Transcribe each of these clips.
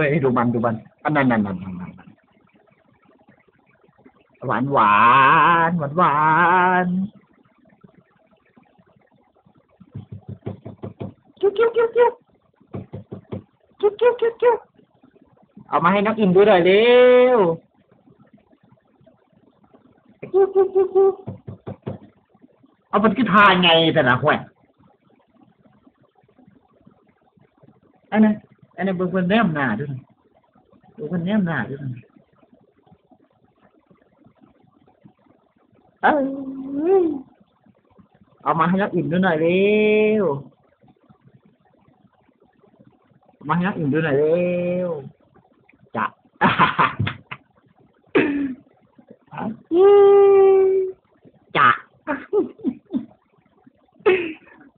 ยดูมันอันนั้นหวานกิ้วเอามาให้น้องอินดูหน่อยเร็วเอามันคือทานไงแต่ละห่วยอันนั้นเบิ่งแนมหน้าด้วยดูเบิ่งแนมหน้าด้วยเอามาให้น้องอินดูหน่อยเร็วมาให้น้องอินดูหน่อยเร็วจะจะ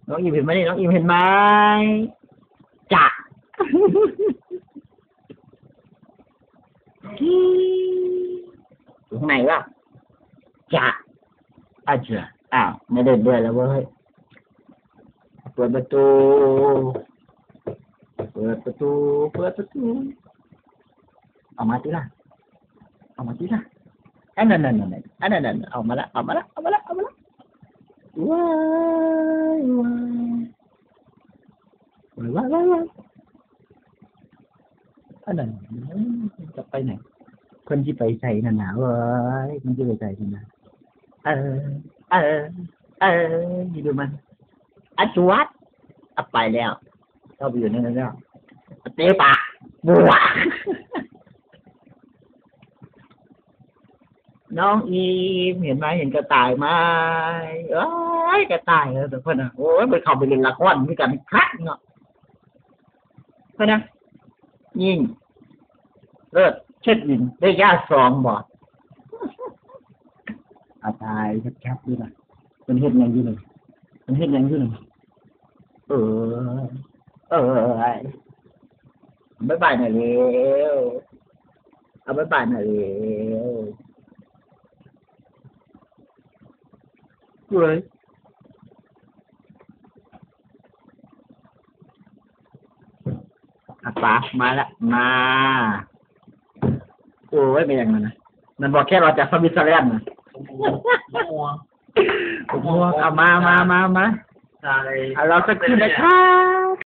น้องอิมเห็นไหมนี่น้องอิมเห็นไหมจะอยู่ข้างในวะจะอาจจะไม่เดินด้วยแล้วเว้ยเปิดประตูเอามาที่ละอันนั้นเอามาละว้ายอันนั้นจะไปไหนคนที่ไปใส่หนาวเว้ยมันจะไปใส่ที่ไหนดูมันจวดไปแล้วเข้าไปอยู่ในนั้นแล้วเตะปากบัวน้องอีมเห็นไหมเห็นกระต่ายไหมกระต่ายแต่เพื่อนโอ้ยไปเข้าไปเล่นละครด้วยกันคักเนาะเพื่อนยิ่งเลิศเช็ดยินได้ย่าซองบ่ตายชัดๆนี่แหละเป็นเฮ็ดยังอยู่เลยบ๊ายบายหน่อยเร็วเอาบ๊ายบายหน่อยเร็วเฮ้ยป๋ามาละมาโอ้ยเป็นยังไงนะมันบอกแค่เราจากสวิตเซอร์แลนด์นะผมมัวเอามาเราสักทีนะครับ